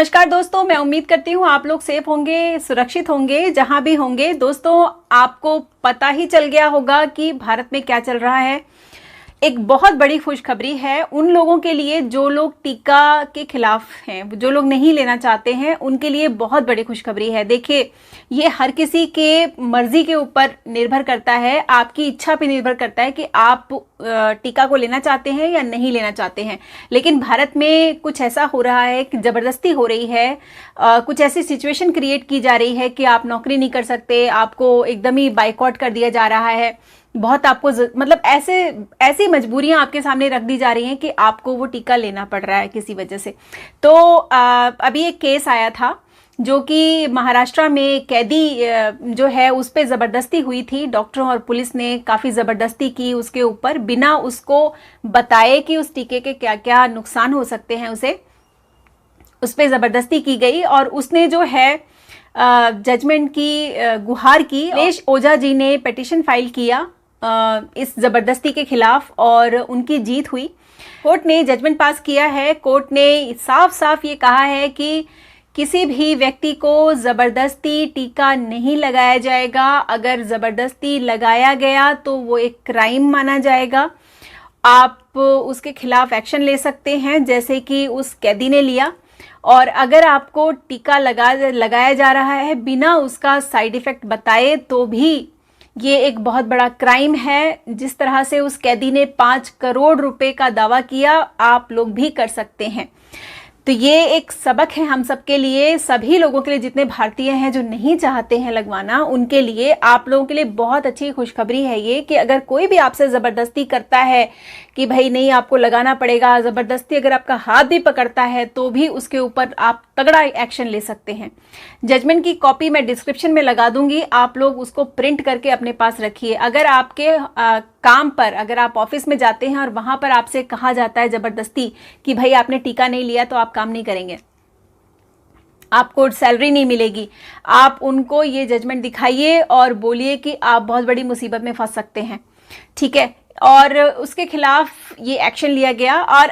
नमस्कार दोस्तों, मैं उम्मीद करती हूँ आप लोग सेफ होंगे, सुरक्षित होंगे जहां भी होंगे। दोस्तों, आपको पता ही चल गया होगा कि भारत में क्या चल रहा है। एक बहुत बड़ी खुशखबरी है उन लोगों के लिए जो लोग टीका के खिलाफ हैं, जो लोग नहीं लेना चाहते हैं, उनके लिए बहुत बड़ी खुशखबरी है। देखिए, ये हर किसी के मर्जी के ऊपर निर्भर करता है, आपकी इच्छा पे निर्भर करता है कि आप टीका को लेना चाहते हैं या नहीं लेना चाहते हैं। लेकिन भारत में कुछ ऐसा हो रहा है कि जबरदस्ती हो रही है, कुछ ऐसी सिचुएशन क्रिएट की जा रही है कि आप नौकरी नहीं कर सकते, आपको एकदम ही बाइकआउट कर दिया जा रहा है। बहुत आपको मतलब ऐसी मजबूरियां आपके सामने रख दी जा रही हैं कि आपको वो टीका लेना पड़ रहा है किसी वजह से। तो अभी एक केस आया था जो कि महाराष्ट्र में कैदी जो है उस पर ज़बरदस्ती हुई थी। डॉक्टरों और पुलिस ने काफ़ी ज़बरदस्ती की उसके ऊपर, बिना उसको बताए कि उस टीके के क्या क्या नुकसान हो सकते हैं, उस पर ज़बरदस्ती की गई। और उसने जो है जजमेंट की गुहार की। नरेश ओझा जी ने पिटीशन फाइल किया इस जबरदस्ती के खिलाफ और उनकी जीत हुई। कोर्ट ने जजमेंट पास किया है। कोर्ट ने साफ साफ ये कहा है कि किसी भी व्यक्ति को जबरदस्ती टीका नहीं लगाया जाएगा। अगर जबरदस्ती लगाया गया तो वो एक क्राइम माना जाएगा। आप उसके खिलाफ एक्शन ले सकते हैं जैसे कि उस कैदी ने लिया। और अगर आपको टीका लगाया जा रहा है बिना उसका साइड इफेक्ट बताए तो भी ये एक बहुत बड़ा क्राइम है। जिस तरह से उस कैदी ने 5 करोड़ रुपए का दावा किया, आप लोग भी कर सकते हैं। तो ये एक सबक है हम सबके लिए, सभी लोगों के लिए, जितने भारतीय हैं जो नहीं चाहते हैं लगवाना, उनके लिए, आप लोगों के लिए बहुत अच्छी खुशखबरी है ये कि अगर कोई भी आपसे ज़बरदस्ती करता है कि भाई नहीं आपको लगाना पड़ेगा, ज़बरदस्ती अगर आपका हाथ भी पकड़ता है तो भी उसके ऊपर आप तगड़ा एक्शन ले सकते हैं। जजमेंट की कॉपी मैं डिस्क्रिप्शन में लगा दूंगी, आप लोग उसको प्रिंट करके अपने पास रखिए। अगर आपके काम पर, अगर आप ऑफिस में जाते हैं और वहां पर आपसे कहा जाता है जबरदस्ती कि भाई आपने टीका नहीं लिया तो आप काम नहीं करेंगे, आपको सैलरी नहीं मिलेगी, आप उनको ये जजमेंट दिखाइए और बोलिए कि आप बहुत बड़ी मुसीबत में फंस सकते हैं, ठीक है। और उसके खिलाफ ये एक्शन लिया गया। और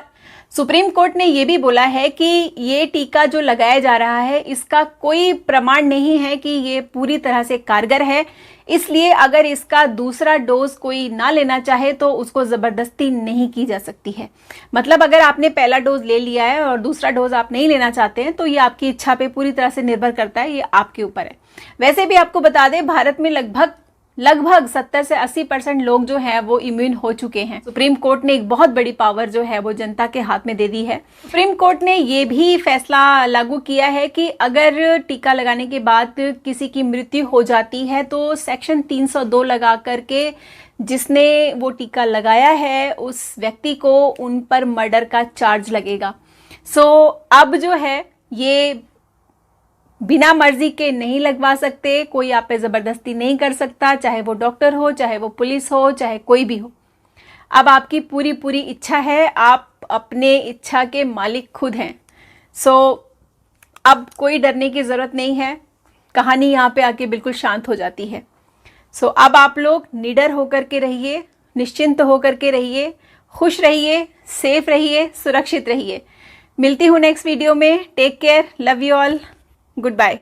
सुप्रीम कोर्ट ने ये भी बोला है कि ये टीका जो लगाया जा रहा है इसका कोई प्रमाण नहीं है कि ये पूरी तरह से कारगर है। इसलिए अगर इसका दूसरा डोज कोई ना लेना चाहे तो उसको ज़बरदस्ती नहीं की जा सकती है। मतलब अगर आपने पहला डोज ले लिया है और दूसरा डोज आप नहीं लेना चाहते हैं तो ये आपकी इच्छा पे पूरी तरह से निर्भर करता है, ये आपके ऊपर है। वैसे भी आपको बता दें, भारत में लगभग 70 से 80% लोग जो हैं वो इम्यून हो चुके हैं। सुप्रीम कोर्ट ने एक बहुत बड़ी पावर जो है वो जनता के हाथ में दे दी है। सुप्रीम कोर्ट ने ये भी फैसला लागू किया है कि अगर टीका लगाने के बाद किसी की मृत्यु हो जाती है तो सेक्शन 302 लगा करके जिसने वो टीका लगाया है उस व्यक्ति को उन पर मर्डर का चार्ज लगेगा। सो अब जो है ये बिना मर्जी के नहीं लगवा सकते, कोई आप पे जबरदस्ती नहीं कर सकता, चाहे वो डॉक्टर हो, चाहे वो पुलिस हो, चाहे कोई भी हो। अब आपकी पूरी इच्छा है, आप अपने इच्छा के मालिक खुद हैं। सो अब कोई डरने की जरूरत नहीं है। कहानी यहाँ पे आके बिल्कुल शांत हो जाती है। सो अब आप लोग निडर होकर के रहिए, निश्चिंत होकर के रहिए, खुश रहिए, सेफ रहिए, सुरक्षित रहिए। मिलती हूँ नेक्स्ट वीडियो में। Take care, love you all, good bye.